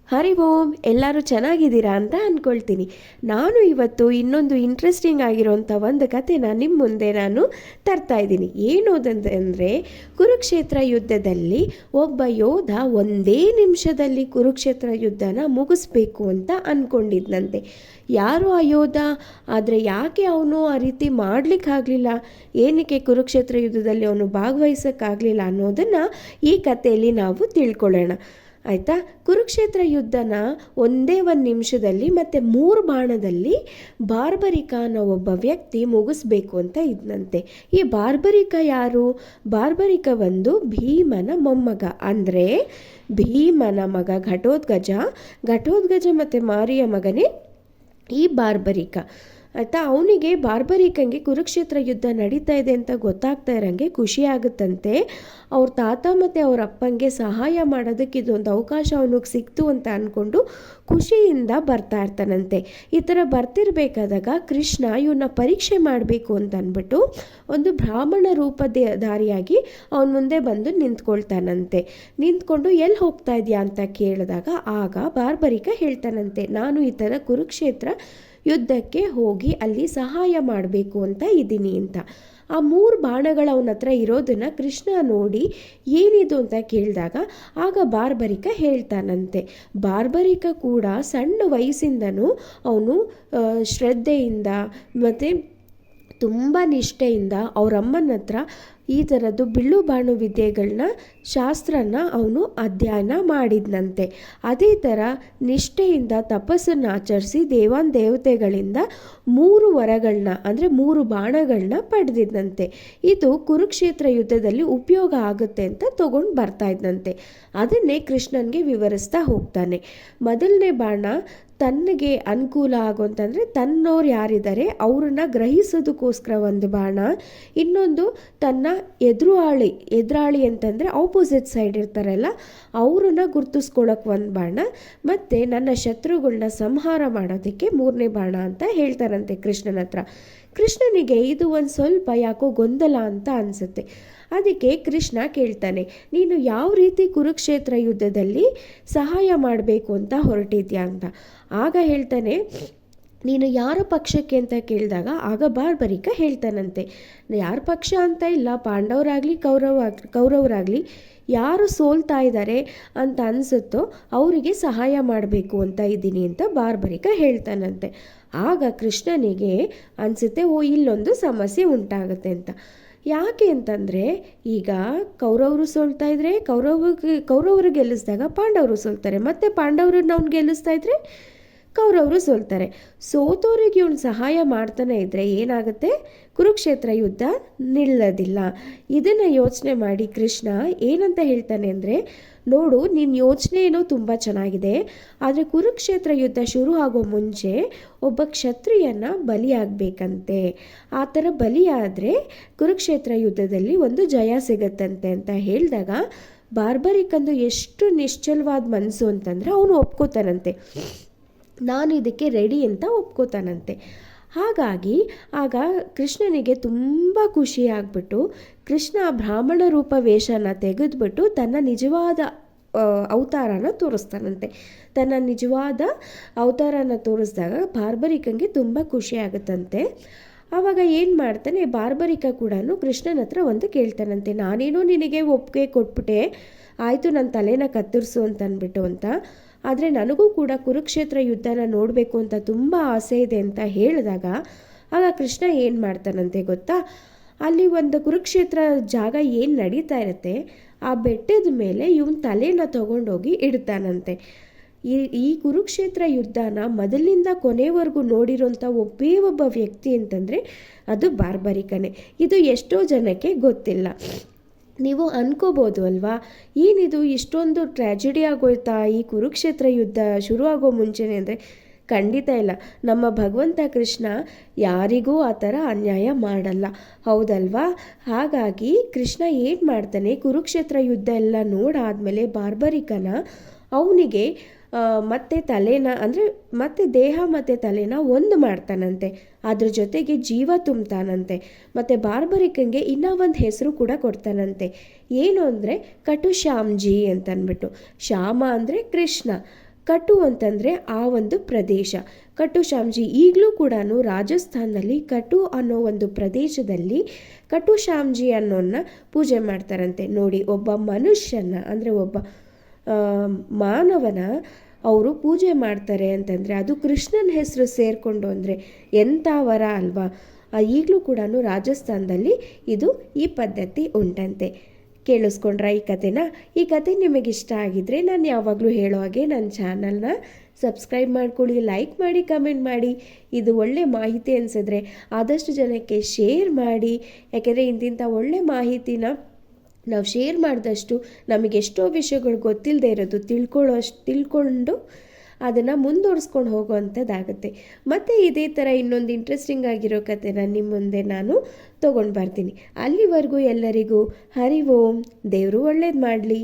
ಹರಿ ಓಂ, ಎಲ್ಲರೂ ಚೆನ್ನಾಗಿದ್ದೀರಾ ಅಂತ ಅಂದ್ಕೊಳ್ತೀನಿ. ನಾನು ಇವತ್ತು ಇನ್ನೊಂದು ಇಂಟ್ರೆಸ್ಟಿಂಗ್ ಆಗಿರೋಂಥ ಒಂದು ಕಥೆನ ನಿಮ್ಮ ಮುಂದೆ ನಾನು ತರ್ತಾ ಇದ್ದೀನಿ. ಏನು ಅಂದರೆ, ಕುರುಕ್ಷೇತ್ರ ಯುದ್ಧದಲ್ಲಿ ಒಬ್ಬ ಯೋಧ ಒಂದೇ ನಿಮಿಷದಲ್ಲಿ ಕುರುಕ್ಷೇತ್ರ ಯುದ್ಧನ ಮುಗಿಸ್ಬೇಕು ಅಂತ ಅಂದ್ಕೊಂಡಿದ್ದಂತೆ. ಯಾರು ಆ ಯೋಧ? ಆದರೆ ಯಾಕೆ ಅವನು ಆ ರೀತಿ ಮಾಡಲಿಕ್ಕಾಗಲಿಲ್ಲ, ಏನಕ್ಕೆ ಕುರುಕ್ಷೇತ್ರ ಯುದ್ಧದಲ್ಲಿ ಅವನು ಭಾಗವಹಿಸೋಕ್ಕಾಗಲಿಲ್ಲ ಅನ್ನೋದನ್ನು ಈ ಕಥೆಯಲ್ಲಿ ನಾವು ತಿಳ್ಕೊಳ್ಳೋಣ. ಆಯಿತಾ? ಕುರುಕ್ಷೇತ್ರ ಯುದ್ಧನ ಒಂದೇ ಒಂದು ನಿಮಿಷದಲ್ಲಿ ಮತ್ತು 3 ಬಾಣದಲ್ಲಿ ಬಾರ್ಬರಿಕ ಅನ್ನೋ ಒಬ್ಬ ವ್ಯಕ್ತಿ ಮುಗಿಸ್ಬೇಕು ಅಂತ ಇದ್ದಂತೆ. ಈ ಬಾರ್ಬರಿಕ ಯಾರು? ಬಾರ್ಬರಿಕ ಒಂದು ಭೀಮನ ಮೊಮ್ಮಗ, ಅಂದರೆ ಭೀಮನ ಮಗ ಘಟೋತ್ಕಚ ಮತ್ತು ಮಾರಿಯ ಮಗನೇ ಈ ಬಾರ್ಬರಿಕ. ಆಯಿತಾ? ಅವನಿಗೆ ಬಾರ್ಬರಿಕಂಗೆ ಕುರುಕ್ಷೇತ್ರ ಯುದ್ಧ ನಡೀತಾ ಇದೆ ಅಂತ ಗೊತ್ತಾಗ್ತಾ ಇರೋಂಗೆ ಖುಷಿ ಆಗುತ್ತಂತೆ. ಅವ್ರ ತಾತ ಮತ್ತು ಅವ್ರ ಅಪ್ಪಂಗೆ ಸಹಾಯ ಮಾಡೋದಕ್ಕೆ ಇದೊಂದು ಅವಕಾಶ ಅವನಿಗೆ ಸಿಕ್ತು ಅಂತ ಅಂದ್ಕೊಂಡು ಖುಷಿಯಿಂದ ಬರ್ತಾ ಇರ್ತಾನಂತೆ. ಈ ಥರ ಬರ್ತಿರ್ಬೇಕಾದಾಗ ಕೃಷ್ಣ ಇವನ್ನ ಪರೀಕ್ಷೆ ಮಾಡಬೇಕು ಅಂತ ಅಂದ್ಬಿಟ್ಟು ಒಂದು ಬ್ರಾಹ್ಮಣ ರೂಪಧಾರಿಯಾಗಿ ಅವನ ಮುಂದೆ ಬಂದು ನಿಂತ್ಕೊಳ್ತಾನಂತೆ. ನಿಂತ್ಕೊಂಡು ಎಲ್ಲಿ ಹೋಗ್ತಾ ಇದೆಯಾ ಅಂತ ಕೇಳಿದಾಗ ಆಗ ಬಾರ್ಬರಿಕ ಹೇಳ್ತಾನಂತೆ, ನಾನು ಈ ಥರ ಕುರುಕ್ಷೇತ್ರ ಯುದ್ಧಕ್ಕೆ ಹೋಗಿ ಅಲ್ಲಿ ಸಹಾಯ ಮಾಡಬೇಕು ಅಂತ ಇದ್ದೀನಿ ಅಂತ. ಆ 3 ಬಾಣಗಳು ಅವನ ಹತ್ರ ಇರೋದನ್ನು ಕೃಷ್ಣ ನೋಡಿ ಏನಿದು ಅಂತ ಕೇಳಿದಾಗ ಆಗ ಬಾರ್ಬರಿಕ ಹೇಳ್ತಾನಂತೆ. ಬಾರ್ಬರಿಕ ಕೂಡ ಸಣ್ಣ ವಯಸ್ಸಿಂದನೂ ಅವನು ಶ್ರದ್ಧೆಯಿಂದ ಮತ್ತು ತುಂಬ ನಿಷ್ಠೆಯಿಂದ ಅವರಮ್ಮನ ಹತ್ರ ಈ ಥರದ್ದು ಬಿಲ್ಲು ಬಾಣು ವಿದ್ಯೆಗಳನ್ನ ಶಾಸ್ತ್ರನ ಅವನು ಅಧ್ಯಯನ ಮಾಡಿದ್ನಂತೆ. ಅದೇ ಥರ ನಿಷ್ಠೆಯಿಂದ ತಪಸ್ಸನ್ನು ಆಚರಿಸಿ ದೇವತೆಗಳಿಂದ 3 ವರಗಳನ್ನ ಅಂದರೆ 3 ಬಾಣಗಳನ್ನ ಪಡೆದಿದ್ದಂತೆ. ಇದು ಕುರುಕ್ಷೇತ್ರ ಯುದ್ಧದಲ್ಲಿ ಉಪಯೋಗ ಆಗುತ್ತೆ ಅಂತ ತಗೊಂಡು ಬರ್ತಾ ಇದ್ದಂತೆ. ಅದನ್ನೇ ಕೃಷ್ಣನಿಗೆ ವಿವರಿಸ್ತಾ ಹೋಗ್ತಾನೆ. ಮೊದಲನೇ ಬಾಣ ತನಗೆ ಅನುಕೂಲ ಆಗುವಂತಂದರೆ ತನ್ನೋರು ಯಾರಿದ್ದಾರೆ ಅವ್ರನ್ನ ಗ್ರಹಿಸೋದಕ್ಕೋಸ್ಕರ ಒಂದು ಬಾಣ, ಇನ್ನೊಂದು ತನ್ನ ಎದುರಾಳಿ ಅಂತಂದರೆ ಆಪೋಸಿಟ್ ಸೈಡ್ ಇರ್ತಾರಲ್ಲ ಅವ್ರನ್ನ ಗುರ್ತಿಸ್ಕೊಳ್ಳೋಕೆ ಒಂದು ಬಾಣ, ಮತ್ತು ನನ್ನ ಶತ್ರುಗಳನ್ನ ಸಂಹಾರ ಮಾಡೋದಕ್ಕೆ 3ನೇ ಬಾಣ ಅಂತ ಹೇಳ್ತಾರಂತೆ ಕೃಷ್ಣನ ಹತ್ರ. ಕೃಷ್ಣನಿಗೆ ಇದು ಒಂದು ಸ್ವಲ್ಪ ಯಾಕೋ ಗೊಂದಲ ಅಂತ ಅನಿಸುತ್ತೆ. ಅದಕ್ಕೆ ಕೃಷ್ಣ ಕೇಳ್ತಾನೆ, ನೀನು ಯಾವ ರೀತಿ ಕುರುಕ್ಷೇತ್ರ ಯುದ್ಧದಲ್ಲಿ ಸಹಾಯ ಮಾಡಬೇಕು ಅಂತ ಹೊರಟಿದ್ಯಾ ಅಂತ. ಆಗ ಹೇಳ್ತಾನೆ, ನೀನು ಯಾರ ಪಕ್ಷಕ್ಕೆ ಅಂತ ಕೇಳಿದಾಗ ಆಗ ಬಾರ್ಬರಿಕ ಹೇಳ್ತಾನಂತೆ, ಯಾರ ಪಕ್ಷ ಅಂತ ಇಲ್ಲ, ಪಾಂಡವರಾಗಲಿ ಕೌರವರಾಗಲಿ ಯಾರು ಸೋಲ್ತಾ ಇದ್ದಾರೆ ಅಂತ ಅನಿಸುತ್ತೋ ಅವರಿಗೆ ಸಹಾಯ ಮಾಡಬೇಕು ಅಂತ ಇದ್ದೀನಿ ಅಂತ ಬಾರ್ಬರಿಕ ಹೇಳ್ತಾನಂತೆ. ಆಗ ಕೃಷ್ಣನಿಗೆ ಅನಿಸುತ್ತೆ, ಇಲ್ಲೊಂದು ಸಮಸ್ಯೆ ಉಂಟಾಗುತ್ತೆ ಅಂತ. ಯಾಕೆ ಅಂತಂದರೆ, ಈಗ ಕೌರವರು ಸೋಲ್ತಾ ಇದ್ರೆ ಕೌರವರು ಗೆಲ್ಲಿಸಿದಾಗ ಪಾಂಡವರು ಸೋಲ್ತಾರೆ, ಮತ್ತು ಪಾಂಡವರನ್ನ ಅವ್ನು ಗೆಲ್ಲಿಸ್ತಾ ಇದ್ರೆ ಕೌರವರು ಸೋಲ್ತಾರೆ. ಸೋತೋರಿಗೆ ಇವನು ಸಹಾಯ ಮಾಡ್ತಾನೆ ಇದ್ದರೆ ಏನಾಗುತ್ತೆ? ಕುರುಕ್ಷೇತ್ರ ಯುದ್ಧ ನಿಲ್ಲೋದಿಲ್ಲ. ಇದನ್ನು ಯೋಚನೆ ಮಾಡಿ ಕೃಷ್ಣ ಏನಂತ ಹೇಳ್ತಾನೆ ಅಂದರೆ, ನೋಡು, ನಿನ್ನ ಯೋಚನೆ ಏನೋ ತುಂಬ ಚೆನ್ನಾಗಿದೆ, ಆದರೆ ಕುರುಕ್ಷೇತ್ರ ಯುದ್ಧ ಶುರು ಆಗೋ ಮುಂಚೆ ಒಬ್ಬ ಕ್ಷತ್ರಿಯನ ಬಲಿಯಾಗಬೇಕಂತೆ. ಆ ಥರ ಬಲಿಯಾದರೆ ಕುರುಕ್ಷೇತ್ರ ಯುದ್ಧದಲ್ಲಿ ಒಂದು ಜಯ ಸಿಗತ್ತಂತೆ ಅಂತ ಹೇಳಿದಾಗ ಬಾರ್ಬರಿಕಂದು ಎಷ್ಟು ನಿಶ್ಚಲವಾದ ಮನಸ್ಸು ಅಂತಂದರೆ ಅವನು ಒಪ್ಕೋತಾನಂತೆ, ನಾನು ಇದಕ್ಕೆ ರೆಡಿ ಅಂತ ಒಪ್ಕೋತಾನಂತೆ. ಹಾಗಾಗಿ ಆಗ ಕೃಷ್ಣನಿಗೆ ತುಂಬ ಖುಷಿ ಆಗಿಬಿಟ್ಟು ಕೃಷ್ಣ ಬ್ರಾಹ್ಮಣ ರೂಪ ವೇಷನ ತೆಗೆದುಬಿಟ್ಟು ತನ್ನ ನಿಜವಾದ ಅವತಾರನ ತೋರಿಸ್ತಾನಂತೆ. ತನ್ನ ನಿಜವಾದ ಅವತಾರನ ತೋರಿಸಿದಾಗ ಬಾರ್ಬರಿಕಂಗೆ ತುಂಬ ಖುಷಿ ಆಗುತ್ತಂತೆ. ಆವಾಗ ಏನು ಮಾಡ್ತಾನೆ, ಬಾರ್ಬರಿಕ ಕೂಡ ಕೃಷ್ಣನ ಹತ್ರ ಒಂದು ಕೇಳ್ತಾನಂತೆ, ನಾನೇನೋ ನಿನಗೆ ಒಪ್ಪಿಗೆ ಕೊಟ್ಬಿಟ್ಟೆ, ಆಯಿತು ನನ್ನ ತಲೆನ ಕತ್ತರಿಸು ಅಂತ ಅಂದ್ಬಿಟ್ಟು ಅಂತ, ಆದರೆ ನನಗೂ ಕೂಡ ಕುರುಕ್ಷೇತ್ರ ಯುದ್ಧನ ನೋಡಬೇಕು ಅಂತ ತುಂಬ ಆಸೆ ಇದೆ ಅಂತ ಹೇಳಿದಾಗ ಆಗ ಕೃಷ್ಣ ಏನು ಮಾಡ್ತಾನಂತೆ ಗೊತ್ತಾ, ಅಲ್ಲಿ ಒಂದು ಕುರುಕ್ಷೇತ್ರ ಜಾಗ ಏನು ನಡೀತಾ ಇರುತ್ತೆ ಆ ಬೆಟ್ಟದ ಮೇಲೆ ಇವನ ತಲೆನ ತೊಗೊಂಡೋಗಿ ಇಡ್ತಾನಂತೆ. ಈ ಕುರುಕ್ಷೇತ್ರ ಯುದ್ಧನ ಮೊದಲಿಂದ ಕೊನೆವರೆಗೂ ನೋಡಿರೋಂಥ ಒಬ್ಬ ವ್ಯಕ್ತಿ ಅಂತಂದರೆ ಅದು ಬಾರ್ಬರಿಕನೇ. ಇದು ಎಷ್ಟೋ ಜನಕ್ಕೆ ಗೊತ್ತಿಲ್ಲ. ನೀವು ಅನ್ಕೋಬೋದು ಅಲ್ವಾ, ಏನಿದು ಇಷ್ಟೊಂದು ಟ್ರ್ಯಾಜಿಡಿ ಆಗೋಯ್ತಾ ಈ ಕುರುಕ್ಷೇತ್ರ ಯುದ್ಧ ಶುರು ಆಗೋ ಮುಂಚೆನೇ ಅಂದರೆ? ಖಂಡಿತ ಇಲ್ಲ. ನಮ್ಮ ಭಗವಂತ ಕೃಷ್ಣ ಯಾರಿಗೂ ಆ ಥರ ಅನ್ಯಾಯ ಮಾಡಲ್ಲ, ಹೌದಲ್ವಾ? ಹಾಗಾಗಿ ಕೃಷ್ಣ ಏನು ಮಾಡ್ತಾನೆ, ಕುರುಕ್ಷೇತ್ರ ಯುದ್ಧ ಎಲ್ಲ ನೋಡಾದ್ಮೇಲೆ ಬಾರ್ಬರಿಕನ ಅವನಿಗೆ ಮತ್ತೆ ತಲೆನ ಅಂದರೆ ಮತ್ತೆ ದೇಹ ಮತ್ತು ತಲೆನ ಒಂದು ಮಾಡ್ತಾನಂತೆ, ಅದ್ರ ಜೊತೆಗೆ ಜೀವ ತುಂಬ್ತಾನಂತೆ. ಮತ್ತು ಬಾರ್ಬರಿಕಂಗೆ ಇನ್ನೂ ಒಂದು ಹೆಸರು ಕೂಡ ಕೊಡ್ತಾನಂತೆ, ಏನು ಅಂದರೆ ಕಟುಶ್ಯಾಮ್ಜಿ ಅಂತನ್ಬಿಟ್ಟು. ಶ್ಯಾಮ ಅಂದರೆ ಕೃಷ್ಣ, ಕಟು ಅಂತಂದರೆ ಆ ಒಂದು ಪ್ರದೇಶ. ಕಟುಶಾಮ್ಜಿ ಈಗಲೂ ಕೂಡ ರಾಜಸ್ಥಾನದಲ್ಲಿ ಕಟು ಅನ್ನೋ ಒಂದು ಪ್ರದೇಶದಲ್ಲಿ ಕಟುಶಾಮ್ಜಿ ಅನ್ನೋನ್ನ ಪೂಜೆ ಮಾಡ್ತಾರಂತೆ. ನೋಡಿ, ಒಬ್ಬ ಮನುಷ್ಯನ ಅಂದರೆ ಒಬ್ಬ ಮಾನವನ ಅವರು ಪೂಜೆ ಮಾಡ್ತಾರೆ ಅಂತಂದರೆ ಅದು ಕೃಷ್ಣನ ಹೆಸರು ಸೇರಿಕೊಂಡು ಅಂದರೆ ಎಂಥ ವರ ಅಲ್ವಾ. ಈಗಲೂ ಕೂಡ ರಾಜಸ್ಥಾನದಲ್ಲಿ ಈ ಪದ್ಧತಿ ಉಂಟಂತೆ. ಕೇಳಿಸ್ಕೊಂಡ್ರ ಈ ಕಥೆನ? ಈ ಕತೆ ನಿಮಗಿಷ್ಟ ಆಗಿದ್ರೆ ನಾನು ಯಾವಾಗಲೂ ಹೇಳೋ ಹಾಗೆ ನನ್ನ ಚಾನಲ್ನ ಸಬ್ಸ್ಕ್ರೈಬ್ ಮಾಡ್ಕೊಳ್ಳಿ, ಲೈಕ್ ಮಾಡಿ, ಕಮೆಂಟ್ ಮಾಡಿ. ಇದು ಒಳ್ಳೆ ಮಾಹಿತಿ ಅನಿಸಿದ್ರೆ ಆದಷ್ಟು ಜನಕ್ಕೆ ಶೇರ್ ಮಾಡಿ. ಯಾಕೆಂದರೆ ಇಂತಿಂಥ ಒಳ್ಳೆ ಮಾಹಿತಿನ ನಾವು ಶೇರ್ ಮಾಡಿದಷ್ಟು ನಮಗೆಷ್ಟೋ ವಿಷಯಗಳು ಗೊತ್ತಿಲ್ಲದೆ ಇರೋದು ತಿಳ್ಕೊಂಡು ಅದನ್ನು ಮುಂದುವರಿಸ್ಕೊಂಡು ಹೋಗೋವಂಥದ್ದಾಗುತ್ತೆ. ಮತ್ತು ಇದೇ ಥರ ಇನ್ನೊಂದು ಇಂಟ್ರೆಸ್ಟಿಂಗ್ ಆಗಿರೋ ಕಥೆನ ನಿಮ್ಮ ಮುಂದೆ ನಾನು ತೊಗೊಂಡು ಬರ್ತೀನಿ. ಅಲ್ಲಿವರೆಗೂ ಎಲ್ಲರಿಗೂ ಹರಿ ಓಂ. ದೇವರು ಒಳ್ಳೇದು ಮಾಡಲಿ.